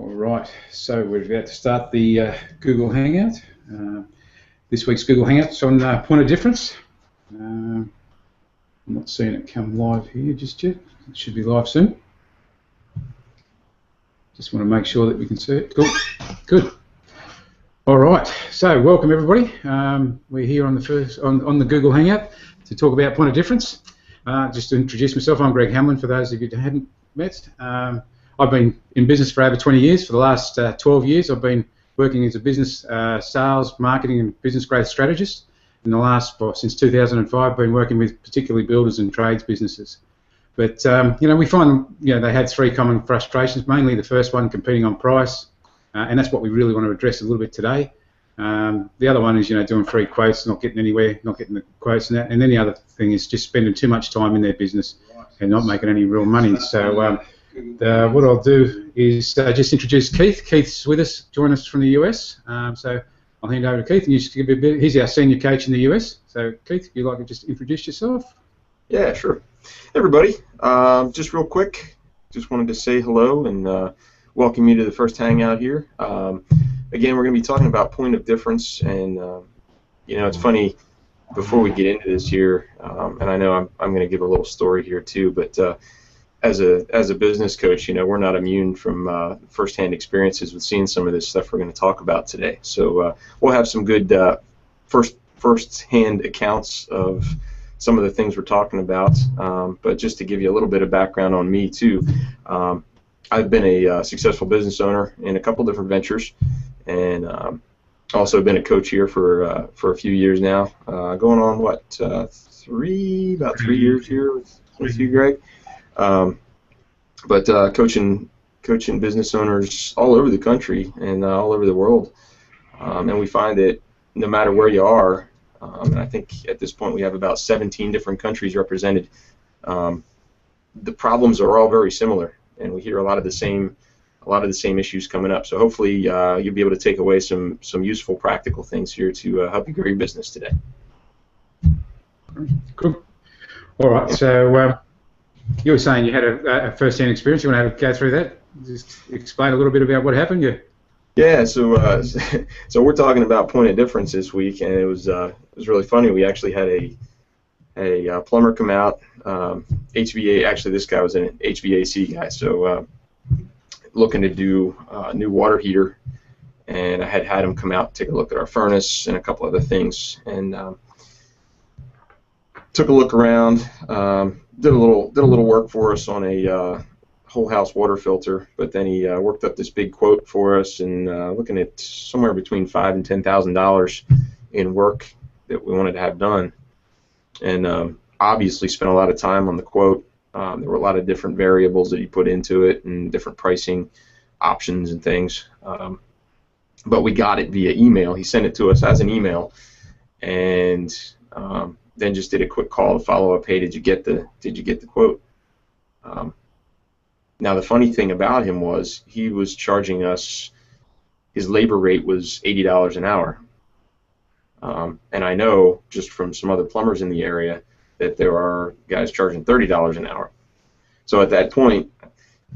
All right, so we're about to start the Google Hangout. This week's Google Hangout's on point of difference. I'm not seeing it come live here just yet. It should be live soon. Just want to make sure that we can see it. Cool, good. All right, so welcome everybody. We're here on the Google Hangout to talk about point of difference. Just to introduce myself, I'm Greg Hamlin. For those of you who haven't met. I've been in business for over 20 years. For the last 12 years, I've been working as a business sales, marketing, and business growth strategist. In the last, since 2005, I've been working with particularly builders and trades businesses. But we find they had three common frustrations. Mainly the first one, competing on price, and that's what we really want to address a little bit today. The other one is doing free quotes, not getting anywhere, not getting the quotes, and that. And then the other thing is just spending too much time in their business and not making any real money. So what I'll do is just introduce Keith. Keith's with us, join us from the US. So I'll hand over to Keith, and you just give a bit. He's our senior coach in the US. So Keith, if you'd like to just introduce yourself. Yeah, sure. Hey everybody, just real quick, just wanted to say hello and welcome you to the first Hangout here. Again, we're going to be talking about point of difference, and it's funny. Before we get into this here, and I know I'm going to give a little story here too, but as a business coach, we're not immune from firsthand experiences with seeing some of this stuff we're going to talk about today. So we'll have some good firsthand accounts of some of the things we're talking about. But just to give you a little bit of background on me too, I've been a successful business owner in a couple different ventures, and also been a coach here for a few years now. Going on what about 3 years here with you, Greg. But coaching business owners all over the country and all over the world, and we find that no matter where you are, and I think at this point we have about 17 different countries represented, the problems are all very similar, and we hear a lot of the same issues coming up. So hopefully you'll be able to take away some useful practical things here to help you grow your business today. Cool. All right. So you were saying you had a first-hand experience. You want to go through that? Just explain a little bit about what happened. Yeah. So so we're talking about point of difference this week, and it was really funny. We actually had a plumber come out. HVA. Actually, this guy was an HVAC guy. So looking to do a new water heater, and I had him come out, take a look at our furnace and a couple other things, and took a look around, did a little work for us on a whole house water filter, but then he worked up this big quote for us, and looking at somewhere between $5,000 and $10,000 in work that we wanted to have done, and obviously spent a lot of time on the quote. There were a lot of different variables that he put into it and different pricing options and things, but we got it via email. He sent it to us as an email, and then just did a quick call to follow up. Hey, did you get the quote? Now the funny thing about him was he was charging us, his labor rate was $80 an hour, and I know just from some other plumbers in the area that there are guys charging $30 an hour. So at that point,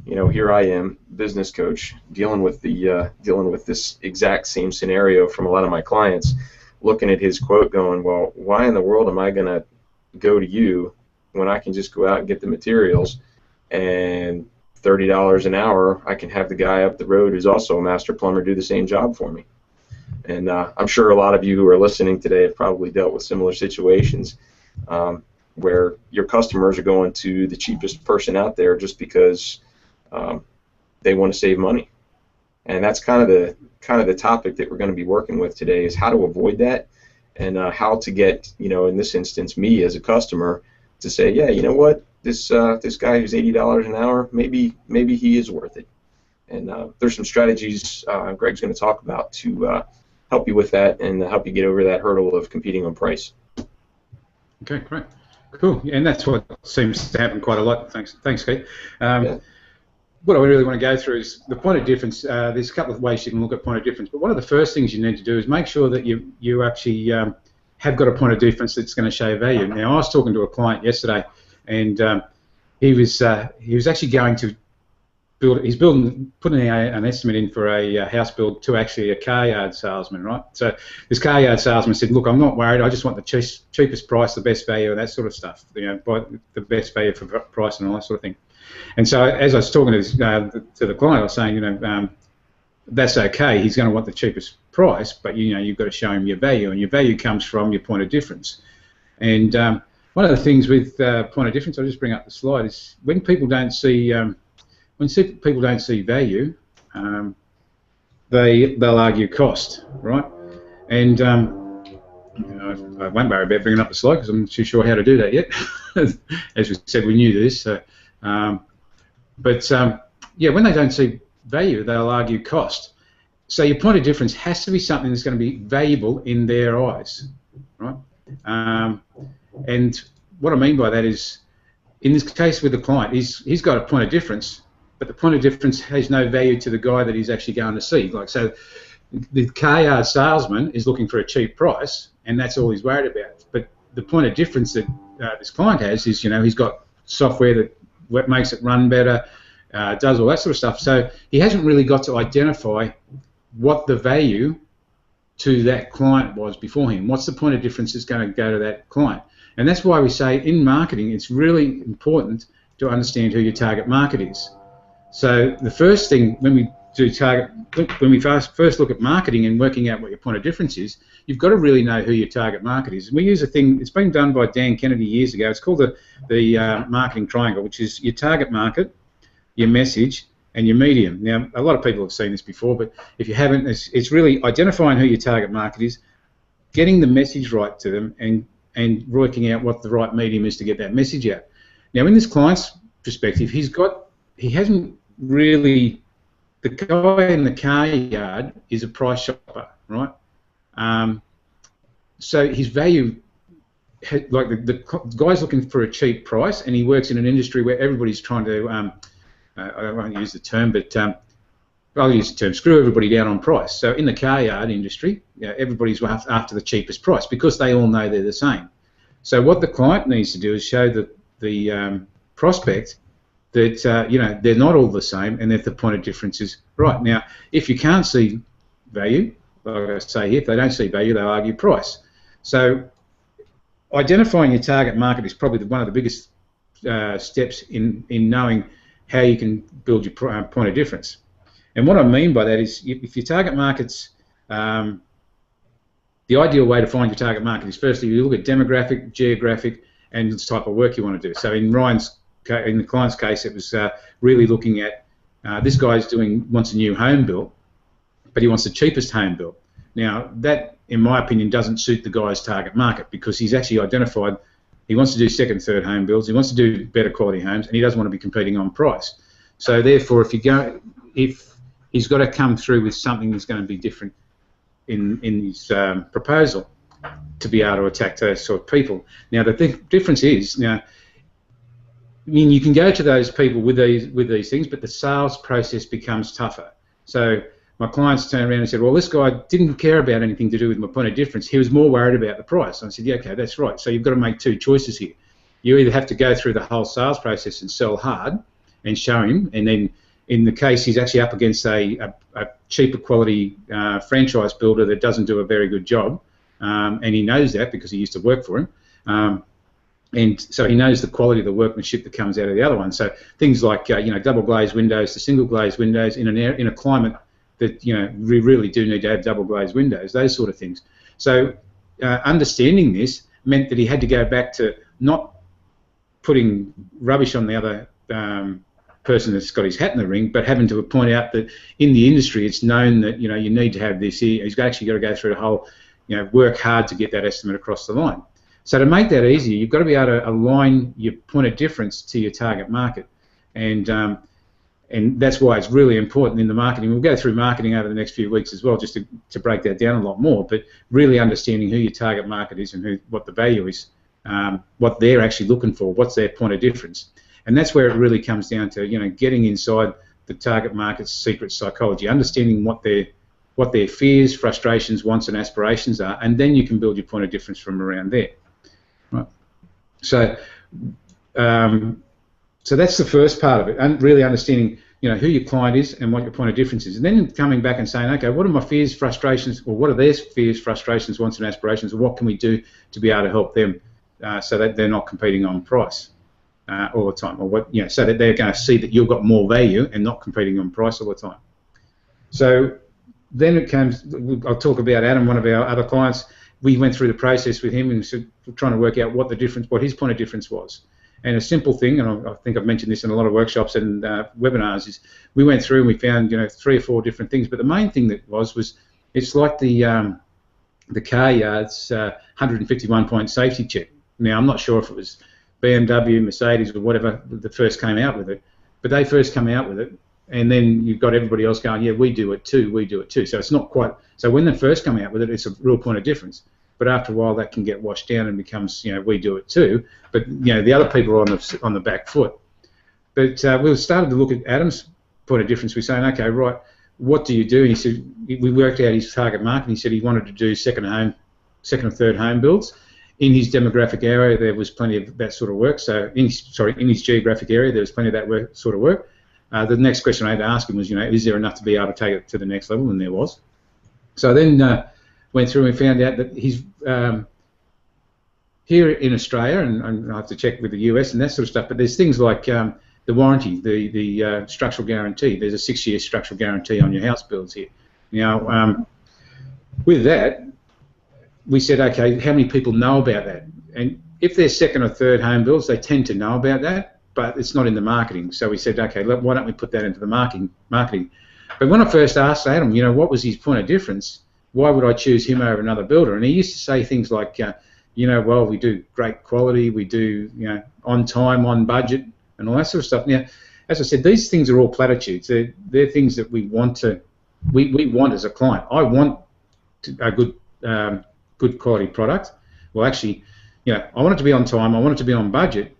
here I am, business coach, dealing with this exact same scenario from a lot of my clients, looking at his quote going, well, why in the world am I going to go to you when I can just go out and get the materials, and $30 an hour, I can have the guy up the road who's also a master plumber do the same job for me. And I'm sure a lot of you who are listening today have probably dealt with similar situations, where your customers are going to the cheapest person out there just because they want to save money. And that's kind of the topic that we're going to be working with today, is how to avoid that, and how to get, in this instance, me as a customer to say, yeah, you know what, this guy who's $80 an hour, maybe he is worth it. And there's some strategies Greg's going to talk about to help you with that and help you get over that hurdle of competing on price. Okay, great. Cool, and that's what seems to happen quite a lot. Thanks, Keith. Yeah. What I really want to go through is the point of difference. There's a couple of ways you can look at point of difference, but one of the first things you need to do is make sure that you actually have got a point of difference that's going to show value. Now, I was talking to a client yesterday, and he was actually going to he's putting an estimate in for a house build to actually a car yard salesman, right? So this car yard salesman said, look, I'm not worried, I just want the cheapest price, the best value, and that sort of stuff, buy the best value for price and all that sort of thing. And so as I was talking to the client, I was saying, that's okay, he's going to want the cheapest price, but you've got to show him your value, and your value comes from your point of difference. And one of the things with point of difference, I'll just bring up the slide, is when people don't see value, they'll argue cost, right? And I won't worry about bringing up the slide because I'm not too sure how to do that yet. As we said, we knew this. So, yeah, when they don't see value, they'll argue cost. So your point of difference has to be something that's going to be valuable in their eyes, right? And what I mean by that is, in this case with the client, he's got a point of difference, but the point of difference has no value to the guy that he's actually going to see. Like, so the car yard salesman is looking for a cheap price, and that's all he's worried about. But the point of difference that this client has is, he's got software that makes it run better, does all that sort of stuff. So he hasn't really got to identify what the value to that client was before him. What's the point of difference that's going to go to that client? And that's why we say in marketing it's really important to understand who your target market is. So the first thing when we first look at marketing and working out what your point of difference is, you've got to really know who your target market is. And we use a thing, it's been done by Dan Kennedy years ago, it's called the marketing triangle, which is your target market, your message, and your medium. Now, a lot of people have seen this before, but if you haven't, it's really identifying who your target market is, getting the message right to them, and working out what the right medium is to get that message out. Now, in this client's perspective, he hasn't really, the guy in the car yard is a price shopper, right? So his value, like the guy's looking for a cheap price, and he works in an industry where everybody's trying to, I won't use the term, but I'll use the term, screw everybody down on price. So in the car yard industry, everybody's after the cheapest price because they all know they're the same. So what the client needs to do is show the prospect that they're not all the same, and that the point of difference is right. Now, if you can't see value, like I say here, if they don't see value, they'll argue price. So identifying your target market is probably one of the biggest steps in knowing how you can build your point of difference. And what I mean by that is, if your target market's, the ideal way to find your target market is firstly you look at demographic, geographic, and the type of work you want to do. So in the client's case, it was really looking at this guy's wants a new home built, but he wants the cheapest home built. Now that, in my opinion, doesn't suit the guy's target market because he's actually identified he wants to do second, third home builds, he wants to do better quality homes, and he doesn't want to be competing on price. So therefore, if he's got to come through with something that's going to be different in his proposal to be able to attack those sort of people. Now the difference is, I mean, you can go to those people with these things, but the sales process becomes tougher. So my clients turned around and said, well, this guy didn't care about anything to do with my point of difference. He was more worried about the price. And I said, yeah, okay, that's right. So you've got to make two choices here. You either have to go through the whole sales process and sell hard and show him, and then in the case he's actually up against a cheaper quality franchise builder that doesn't do a very good job, and he knows that because he used to work for him. And so he knows the quality of the workmanship that comes out of the other one. So things like double glazed windows to single glazed windows in a climate that we really do need to have double glazed windows, those sort of things. So understanding this meant that he had to go back to not putting rubbish on the other person that's got his hat in the ring, but having to point out that in the industry it's known that you need to have this here. He's actually got to go through the whole, work hard to get that estimate across the line. So to make that easier, you've got to be able to align your point of difference to your target market, and that's why it's really important in the marketing. We'll go through marketing over the next few weeks as well, just to break that down a lot more. But really understanding who your target market is and what the value is, what they're actually looking for, what's their point of difference, and that's where it really comes down to getting inside the target market's secret psychology, understanding what their fears, frustrations, wants, and aspirations are, and then you can build your point of difference from around there. Right. So, so that's the first part of it, and really understanding who your client is and what your point of difference is, and then coming back and saying, okay, what are my fears, frustrations, or what are their fears, frustrations, wants, and aspirations, and what can we do to be able to help them so that they're not competing on price all the time, or what, so that they're going to see that you've got more value and not competing on price all the time. So then it comes. I'll talk about Adam, one of our other clients. We went through the process with him and trying to work out what his point of difference was. And a simple thing, and I think I've mentioned this in a lot of workshops and webinars, is we went through and we found 3 or 4 different things. But the main thing that was it's like the car yard's 151-point safety check. Now I'm not sure if it was BMW, Mercedes, or whatever that first came out with it, but they first come out with it, and then you've got everybody else going, yeah, we do it too, we do it too. So it's not quite. So when they first come out with it, it's a real point of difference. But after a while, that can get washed down and becomes, we do it too. But the other people are on the back foot. But we started to look at Adam's point of difference. We're saying, okay, right, what do you do? And he said, we worked out his target market. He said he wanted to do second or third home builds. In his demographic area, there was plenty of that sort of work. So in his geographic area, there was plenty of that sort of work. The next question I had to ask him was, is there enough to be able to take it to the next level? And there was. So then went through and found out that he's here in Australia, and I have to check with the US and that sort of stuff. But there's things like the warranty, the structural guarantee. There's a 6-year structural guarantee on your house builds here. Now, with that, we said, okay, how many people know about that? And if they're second or third home builds, they tend to know about that, but it's not in the marketing. So we said, okay, why don't we put that into the marketing? But when I first asked Adam, what was his point of difference? Why would I choose him over another builder? And he used to say things like, well, we do great quality, we do, on time, on budget, and all that sort of stuff. Now, as I said, these things are all platitudes. They're things that we want as a client. I want a good quality product. Well, actually, I want it to be on time, I want it to be on budget,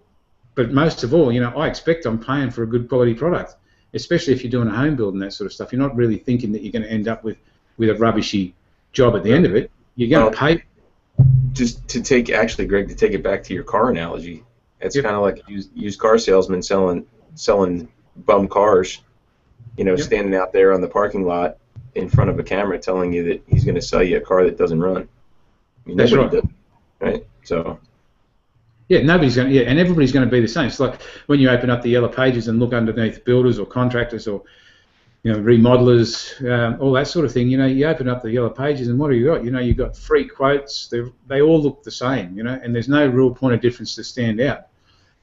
but most of all, I expect I'm paying for a good quality product, especially if you're doing a home build and that sort of stuff. You're not really thinking that you're going to end up with a rubbishy job at the end of it. You're going to pay. Just to take, actually, Greg, to take it back to your car analogy, it's kind of like a used car salesman selling bum cars, standing out there on the parking lot in front of a camera telling you that he's going to sell you a car that doesn't run. I mean, that's right. Does, right? So. Yeah, nobody's going to, and everybody's going to be the same. It's like when you open up the yellow pages and look underneath builders or contractors or remodelers, all that sort of thing. You open up the yellow pages and what do you got? You've got free quotes. They all look the same, and there's no real point of difference to stand out.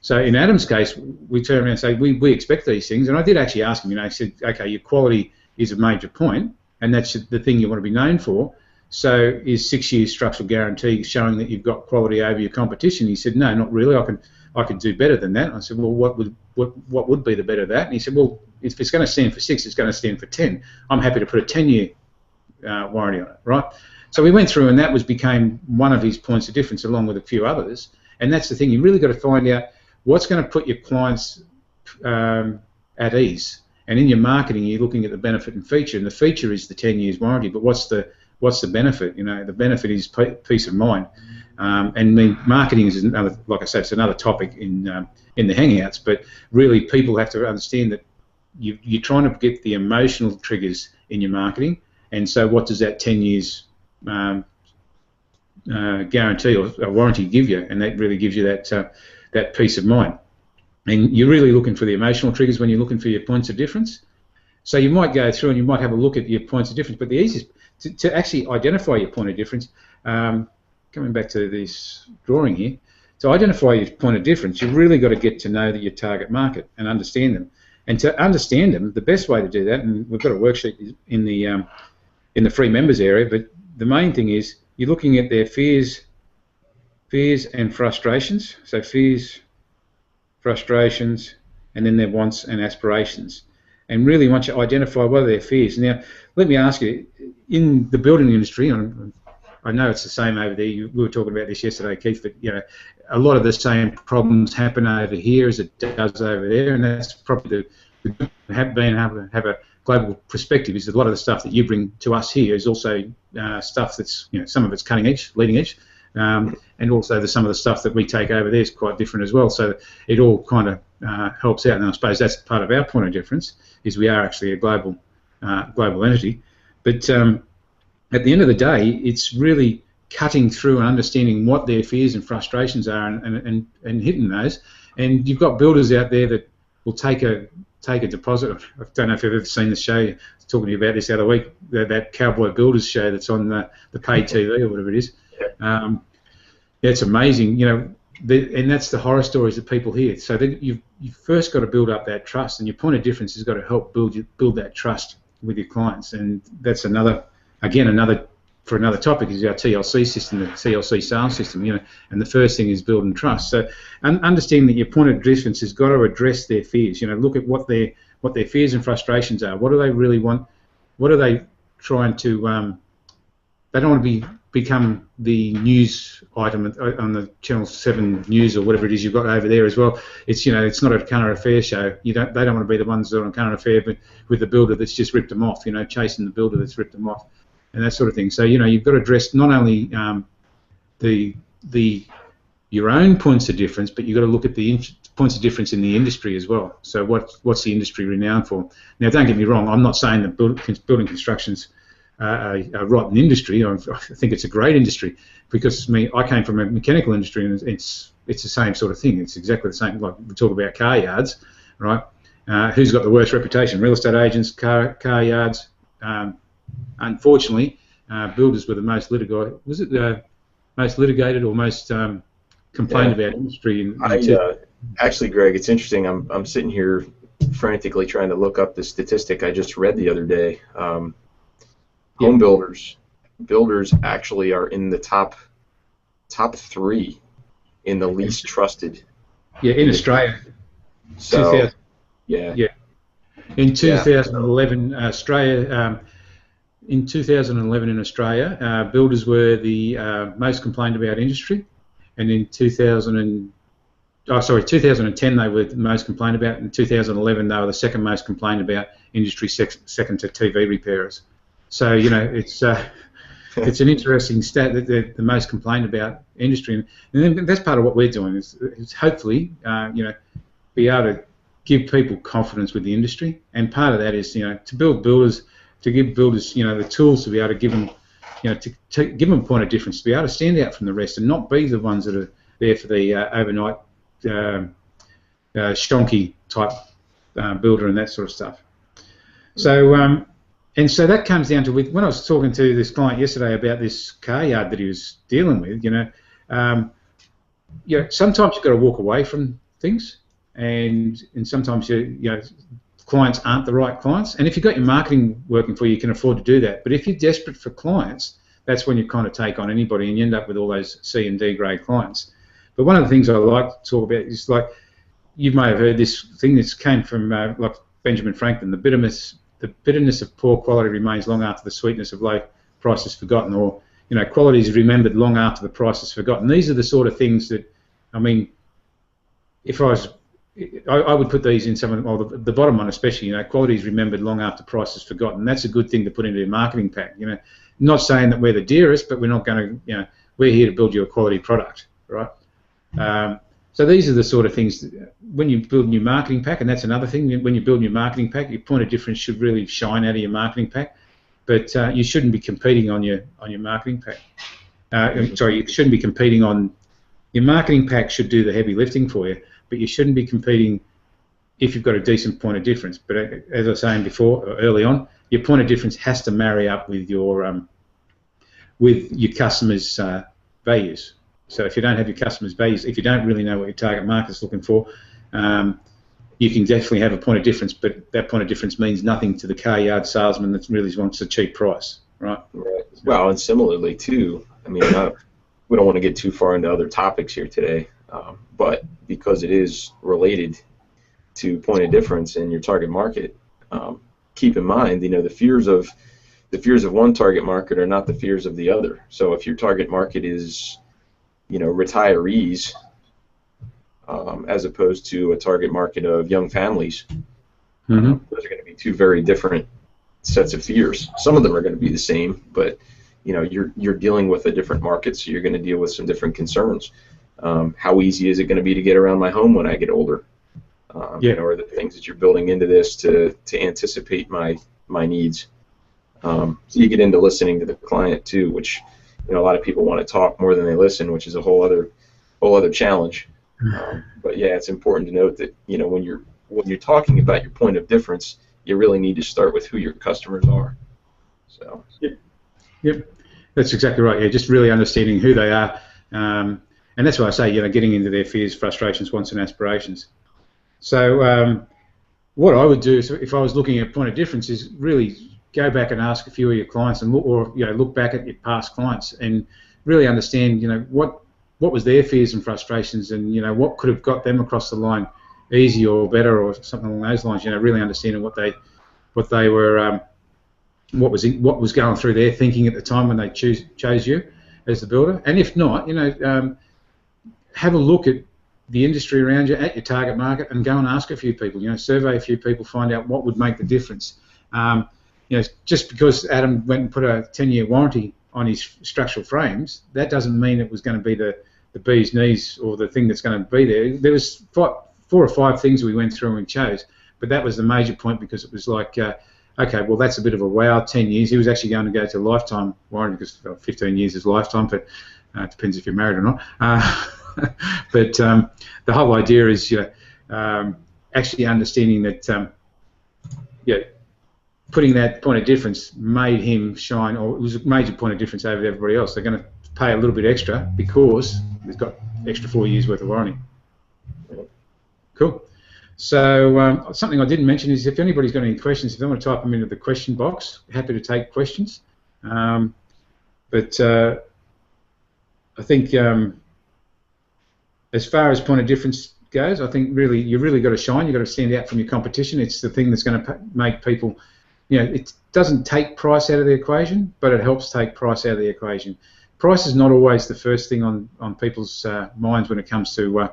So in Adam's case, we turn around and say, we expect these things. And I did actually ask him, I said, okay, your quality is a major point, and that's the thing you want to be known for. So is 6 years structural guarantee showing that you've got quality over your competition? He said, no, not really. I could do better than that. I said, well, what would be the better that? And he said, well, if it's going to stand for 6, it's going to stand for 10. I'm happy to put a 10-year warranty on it, right? So we went through, and that became one of his points of difference, along with a few others. And that's the thing. You really got to find out what's going to put your clients at ease. And in your marketing, you're looking at the benefit and feature, and the feature is the 10 years warranty. But what's the benefit? The benefit is peace of mind. And marketing is another, like I said, it's another topic in the Hangouts. But really, people have to understand that you're trying to get the emotional triggers in your marketing. And so, what does that 10 years guarantee or warranty give you? And that really gives you that peace of mind. And you're really looking for the emotional triggers when you're looking for your points of difference. So you might go through and you might have a look at your points of difference. But the easiest to actually identify your point of difference. Coming back to this drawing here, to identify your point of difference, you've really got to get to know your target market and understand them. And to understand them, the best way to do that, and we've got a worksheet in the free members area, but the main thing is you're looking at their fears and frustrations. So fears, frustrations, and then their wants and aspirations. And really, once you identify what are their fears. Now, let me ask you, in the building industry, I know it's the same over there. We were talking about this yesterday, Keith. But a lot of the same problems happen over here as it does over there, and that's probably have a global perspective. Is that a lot of the stuff that you bring to us here is also stuff that's some of it's cutting edge, leading edge, and also some of the stuff that we take over there is quite different as well. So it all kind of helps out. And I suppose that's part of our point of difference, is we are actually a global entity. But at the end of the day, it's really cutting through and understanding what their fears and frustrations are, and hitting those. And you've got builders out there that will take a deposit. I don't know if you've ever seen the show. I was talking to you about this the other week, that Cowboy Builders show that's on the paid TV or whatever it is. Yeah, it's amazing, you know, and that's the horror stories that people hear. So you've first got to build up that trust, and your point of difference has got to help build that trust with your clients. And that's another topic is our TLC system, the TLC sales system, you know. And the first thing is building trust. So understanding that your point of difference has got to address their fears. You know, look at what their fears and frustrations are. What do they really want? What are they trying to? They don't want to become the news item on the Channel 7 News or whatever it is you've got over there as well. It's, you know, it's not a current affair show. They don't want to be the ones that are on current affair, but with the builder that's just ripped them off. You know, chasing the builder that's ripped them off, and that sort of thing. So, you know, you've got to address not only your own points of difference, but you've got to look at the points of difference in the industry as well. So what's the industry renowned for? Now, don't get me wrong. I'm not saying that building construction's a rotten industry. I think it's a great industry, because I came from a mechanical industry, and it's the same sort of thing. It's exactly the same. Like we talk about car yards, right? Who's got the worst reputation? Real estate agents, car yards. Unfortunately, builders were the most litigated. Was it the most litigated or most complained about industry? Actually, Greg, it's interesting. I'm sitting here frantically trying to look up the statistic I just read the other day. Home builders actually are in the top 3 in the least trusted. Yeah, in Australia. So, yeah. In 2011, Australia. In 2011 in Australia, builders were the most complained about industry, and in 2010 they were the most complained about. In 2011 they were the second most complained about industry, second to TV repairers. So, you know, it's an interesting stat that they're the most complained about industry, and then that's part of what we're doing is hopefully, you know, be able to give people confidence with the industry, and part of that is, you know, to give builders, you know, the tools to be able to give them, you know, to give them a point of difference, to be able to stand out from the rest and not be the ones that are there for the overnight shonky type builder and that sort of stuff. So. And so that comes down to, when I was talking to this client yesterday about this car yard that he was dealing with, you know, sometimes you've got to walk away from things, and sometimes you know, clients aren't the right clients. And if you've got your marketing working for you, you can afford to do that. But if you're desperate for clients, that's when you kind of take on anybody, and you end up with all those C and D grade clients. But one of the things I like to talk about is, like, you may have heard this thing that came from like Benjamin Franklin, the bitterness of poor quality remains long after the sweetness of low price is forgotten, or, you know, quality is remembered long after the price is forgotten. These are the sort of things that, I mean, if I would put these in some of them, or the bottom one especially, you know, quality is remembered long after price is forgotten. That's a good thing to put into your marketing pack. You know, not saying that we're the dearest, but we're not going to, you know, we're here to build you a quality product, right? So these are the sort of things when you build a new marketing pack, and that's another thing. When you build a new marketing pack, your point of difference should really shine out of your marketing pack, but you shouldn't be competing on your marketing pack. Sorry, you shouldn't be competing on your marketing pack. Should do the heavy lifting for you, but you shouldn't be competing if you've got a decent point of difference. But as I was saying before, early on, your point of difference has to marry up with your customers' values. So if you don't have your customers' values, if you don't really know what your target market's looking for, you can definitely have a point of difference, but that point of difference means nothing to the car yard salesman that really wants a cheap price, right? Right. Well, and similarly too, I mean, we don't want to get too far into other topics here today, but because it is related to point of difference in your target market, keep in mind, you know, the fears of one target market are not the fears of the other. So if your target market is, you know, retirees, as opposed to a target market of young families, those are going to be two very different sets of fears. Some of them are going to be the same, but, you know, you're dealing with a different market, so you're going to deal with some different concerns. How easy is it going to be to get around my home when I get older? you know, are the things that you're building into this to anticipate my needs. So you get into listening to the client too, which, you know, a lot of people want to talk more than they listen, which is a whole other challenge. But yeah, it's important to note that, you know, when you're talking about your point of difference, you really need to start with who your customers are. So. Yep, that's exactly right. Yeah, just really understanding who they are, and that's why I say, you know, getting into their fears, frustrations, wants, and aspirations. So what I would do if I was looking at point of difference is really go back and ask a few of your clients and look back at your past clients and really understand, you know, what was their fears and frustrations, and, you know, what could have got them across the line easy or better or something along those lines. You know, really understanding what they were, what was going through their thinking at the time when they chose you as the builder. And if not, you know, have a look at the industry around you, at your target market, and go and ask a few people. You know, survey a few people, find out what would make the difference. You know, just because Adam went and put a 10-year warranty on his structural frames, that doesn't mean it was going to be the bee's knees or the thing that's going to be there. There was 4 or 5 things we went through and chose, but that was the major point, because it was like, okay, well, that's a bit of a wow, 10 years. He was actually going to go to lifetime warranty, because 15 years is lifetime, but it depends if you're married or not. But the whole idea is, you know, actually understanding that, yeah, putting that point of difference made him shine, or it was a major point of difference over everybody else. They're going to pay a little bit extra because they've got extra 4 years worth of warranty. Cool. So something I didn't mention is, if anybody's got any questions, if they want to type them into the question box, happy to take questions. But I think as far as point of difference goes, I think really you've really got to shine. You've got to stand out from your competition. It's the thing that's going to make people, you know, it doesn't take price out of the equation, but it helps take price out of the equation. Price is not always the first thing on people's minds when it comes to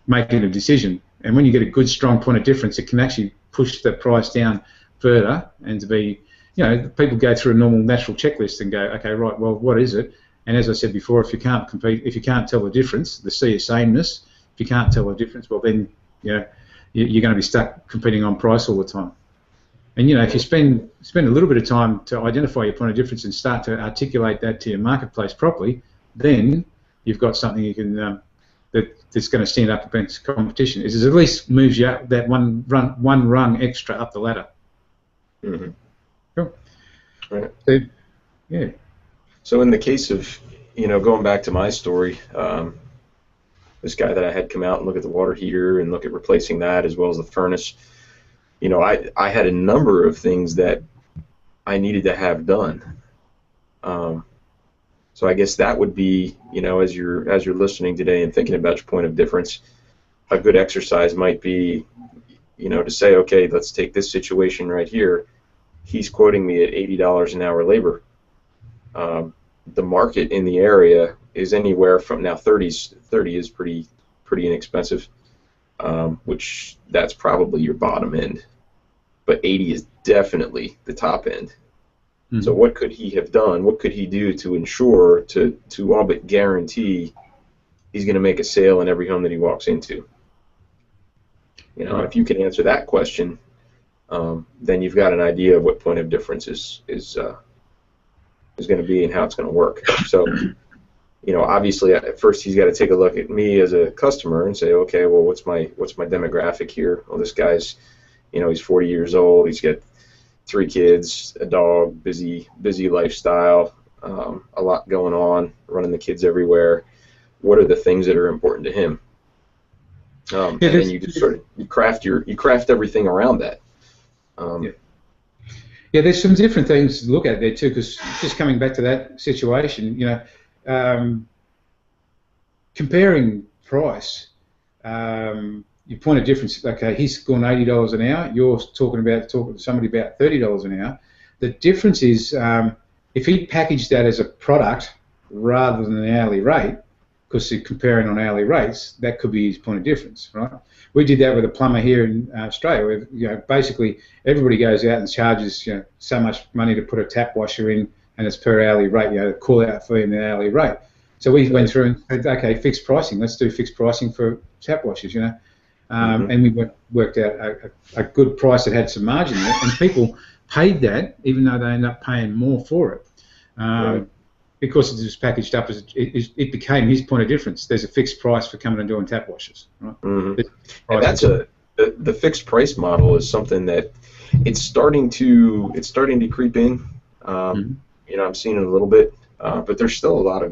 making a decision. And when you get a good, strong point of difference, it can actually push the price down further, and to be, you know, people go through a normal natural checklist and go, okay, right, well, what is it? And as I said before, if you can't compete, if you can't tell the difference, the sea of sameness, if you can't tell the difference, well, then, you know, you're going to be stuck competing on price all the time. And, you know, if you spend a little bit of time to identify your point of difference and start to articulate that to your marketplace properly, then you've got something you can that's going to stand up against competition. It at least moves you up that one rung extra up the ladder. Mm-hmm. Cool. Right. So, yeah. So in the case of, you know, going back to my story, this guy that I had come out and look at the water heater and look at replacing that as well as the furnace, you know, I had a number of things that I needed to have done. So I guess that would be, you know, as you're listening today and thinking about your point of difference, a good exercise might be, you know, to say, okay, let's take this situation right here. He's quoting me at $80 an hour labor. The market in the area is anywhere from, now 30 is pretty inexpensive, which that's probably your bottom end, but 80 is definitely the top end. Mm-hmm. So what could he have done? What could he do to ensure, to all but guarantee he's going to make a sale in every home that he walks into? You know, if you can answer that question, then you've got an idea of what point of difference is going to be and how it's going to work. So, you know, obviously at first he's got to take a look at me as a customer and say, okay, well, what's my demographic here? Well, this guy's, you know, he's 40 years old. He's got 3 kids, a dog, busy lifestyle, a lot going on, running the kids everywhere. What are the things that are important to him? And then you just you craft everything around that. Yeah, there's some different things to look at there too, because just coming back to that situation, you know, comparing price, your point of difference, okay, he's gone $80 an hour, you're talking to somebody about $30 an hour. The difference is if he packaged that as a product rather than an hourly rate, because you're comparing on hourly rates, that could be his point of difference, right? We did that with a plumber here in Australia, where, you know, basically everybody goes out and charges, you know, so much money to put a tap washer in, and it's per hourly rate, you know, the call out fee and the hourly rate. So we went through and said, okay, fixed pricing. Let's do fixed pricing for tap washers, and we worked out a good price that had some margin there, and people paid that, even though they ended up paying more for it, because it was packaged up as it became his point of difference. There's a fixed price for coming and doing tap washers, right? And that's the fixed price model is something that it's starting to creep in. I'm seeing it a little bit, but there's still a lot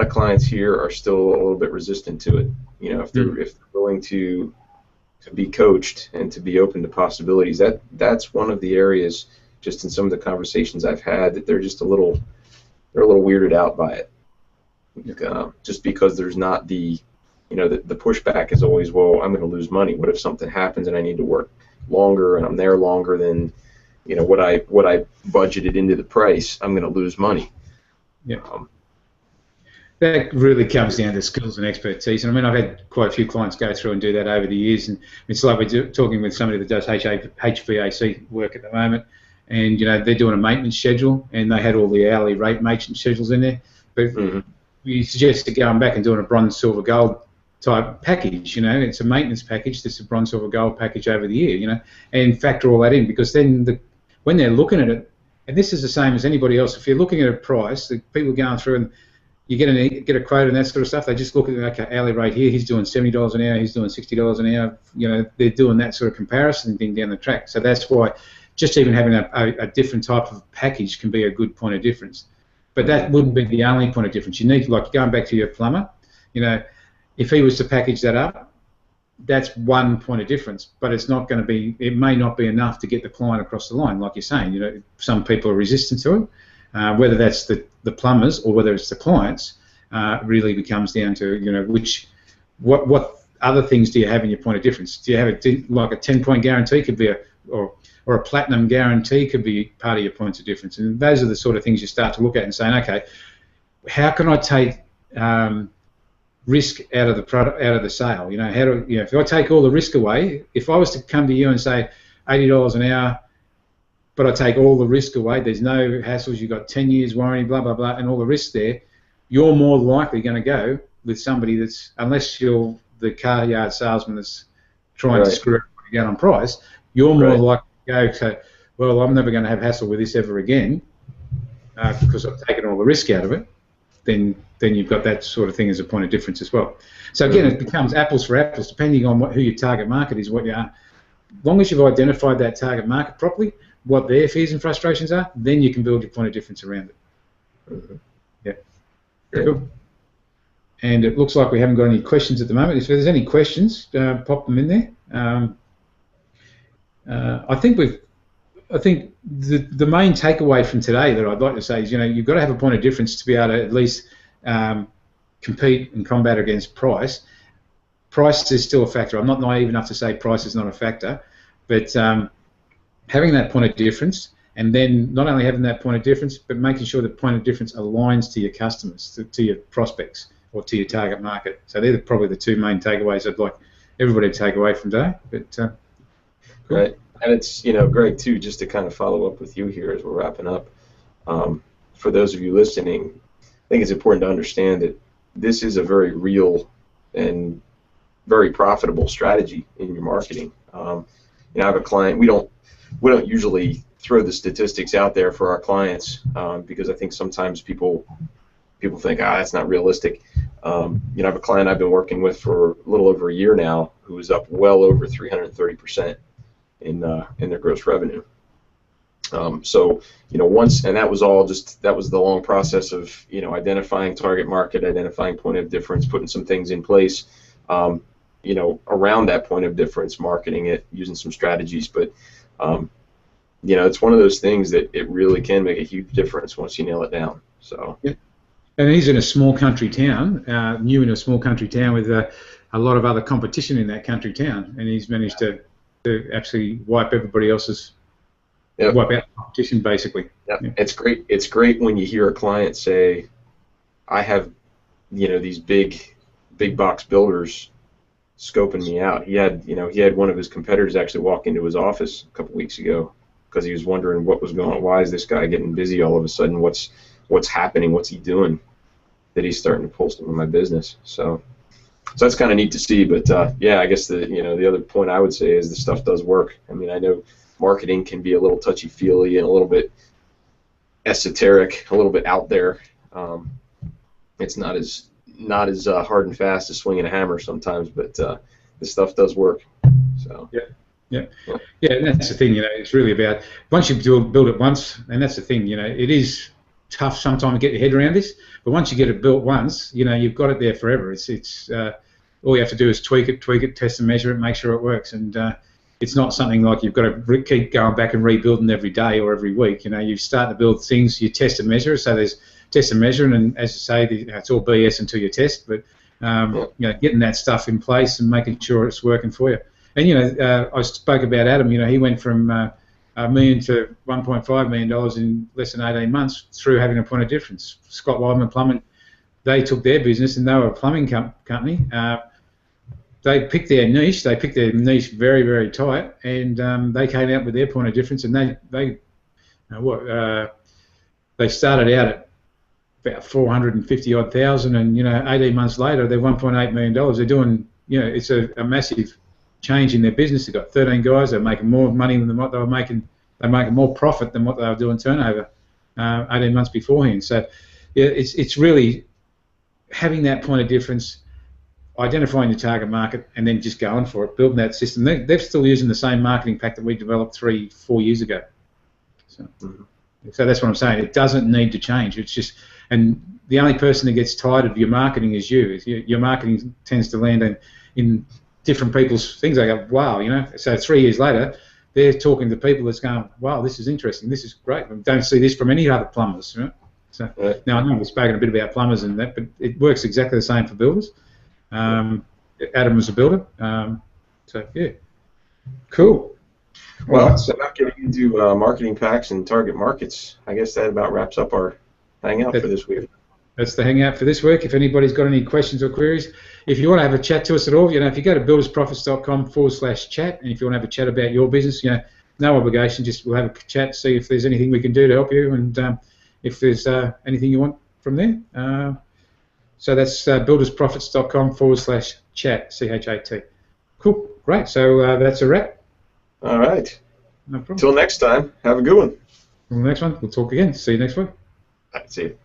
of clients here are still a little bit resistant to it. If they're willing to be coached and to be open to possibilities, that's one of the areas, just in some of the conversations I've had, that they're a little weirded out by it. Just because there's not the pushback is always, well, I'm going to lose money. What if something happens and I need to work longer and I'm there longer than what I budgeted into the price? I'm going to lose money. That really comes down to skills and expertise. And I mean, I've had quite a few clients go through and do that over the years. And it's like we're talking with somebody that does HVAC work at the moment, and they're doing a maintenance schedule, and they had all the hourly rate maintenance schedules in there. But we suggested going back and doing a bronze, silver, gold type package. It's a maintenance package. This is a bronze, silver, gold package over the year. And factor all that in, because then when they're looking at it, and this is the same as anybody else. If you're looking at a price, the people going through and you get a quote and that sort of stuff, they just look at okay, hourly rate here, he's doing $70 an hour, he's doing $60 an hour. They're doing that sort of comparison thing down the track. So that's why just even having a different type of package can be a good point of difference. But that wouldn't be the only point of difference. You need, like going back to your plumber, if he was to package that up, that's one point of difference. But it's not going to be, it may not be enough to get the client across the line. Like you're saying, some people are resistant to it. Whether that's the plumbers or whether it's the clients, really becomes down to what other things do you have in your point of difference? Do you have a 10-point guarantee could be or a platinum guarantee could be part of your points of difference, and those are the sort of things you start to look at and saying, okay, how can I take risk out of the product, out of the sale? If I take all the risk away, if I was to come to you and say $80 an hour, but I take all the risk away, there's no hassles, you've got 10 years warranty, blah, blah, blah, and all the risks there, you're more likely going to go with somebody that's, unless you're the car yard salesman that's trying to screw everybody down on price, you're more likely to go, so, well, I'm never going to have hassle with this ever again because I've taken all the risk out of it. Then you've got that sort of thing as a point of difference as well. So again, it becomes apples for apples, depending on who your target market is, what you are. As long as you've identified that target market properly, what their fears and frustrations are, then you can build your point of difference around it. Yeah. Cool. And it looks like we haven't got any questions at the moment. If there's any questions, pop them in there. I think the main takeaway from today that I'd like to say is, you've got to have a point of difference to be able to at least compete and combat against price. Price is still a factor. I'm not naive enough to say price is not a factor, but having that point of difference, and then not only having that point of difference, but making sure the point of difference aligns to your customers, to your prospects, or to your target market. So they're probably the two main takeaways I'd like everybody to take away from today. But cool. Right, and it's Greg too. Just to kind of follow up with you here as we're wrapping up. For those of you listening, I think it's important to understand that this is a very real and very profitable strategy in your marketing. I have a client. We don't usually throw the statistics out there for our clients because I think sometimes people think, that's not realistic. I have a client I've been working with for a little over a year now who is up well over 330% in their gross revenue. So once, and that was the long process of identifying target market, identifying point of difference, putting some things in place, around that point of difference, marketing it, using some strategies, but it's one of those things that it really can make a huge difference once you nail it down. So. Yeah. And he's in a small country town, new in a small country town with a lot of other competition in that country town, and he's managed to actually wipe everybody else's, wipe out the competition basically. Yep. Yeah. It's great. It's great when you hear a client say, "I have, these big box builders scoping me out." He had one of his competitors actually walk into his office a couple weeks ago because he was wondering what was going on. Why is this guy getting busy all of a sudden? What's happening? What's he doing? that he's starting to pull some of my business. So that's kind of neat to see. But yeah, I guess the other point I would say is the stuff does work. I mean, I know marketing can be a little touchy-feely and a little bit esoteric, a little bit out there. It's not as hard and fast as swinging a hammer sometimes, but this stuff does work. So yeah, and that's the thing. It's really about once you build it once, and that's the thing. It is tough sometimes to get your head around this, but once you get it built once, you've got it there forever. It's all you have to do is tweak it, test and measure it, make sure it works, and it's not something like you've got to keep going back and rebuilding every day or every week. You start to build things, you test and measure. So there's test and measure, and as you say, it's all BS until you test. But getting that stuff in place and making sure it's working for you. And I spoke about Adam. He went from $1 million to $1.5 million in less than 18 months through having a point of difference. Scott Weidman Plumbing, they took their business, and they were a plumbing company. They picked their niche. They picked their niche very, very tight, and they came out with their point of difference. And they started out at about 450 odd thousand, and 18 months later they're $1.8 million. They're doing, it's a massive change in their business. They've got 13 guys. They're making more money than what they were making. They're making more profit than what they were doing turnover 18 months beforehand. So yeah, it's really having that point of difference, identifying your target market, and then just going for it, building that system. They're still using the same marketing pack that we developed 3-4 years ago. So, so that's what I'm saying. It doesn't need to change. It's just, and the only person that gets tired of your marketing is you. Your marketing tends to land in different people's things. They go, wow, So 3 years later, they're talking to people that's going, wow, this is interesting. This is great. I don't see this from any other plumbers. So now I know we've spoken a bit about plumbers and that, but it works exactly the same for builders. Adam was a builder. So yeah, cool. Well, so not getting into marketing packs and target markets, I guess that about wraps up our hangout for this week. That's the hangout for this week. If anybody's got any questions or queries, if you want to have a chat to us at all, if you go to buildersprofits.com/chat, and if you want to have a chat about your business, no obligation, just we'll have a chat, see if there's anything we can do to help you, and if there's anything you want from there. So that's buildersprofits.com/chat, CHAT. Cool, great. So that's a wrap. All right. No problem. Till next time, have a good one. Till the next one, we'll talk again. See you next week. All right, see you.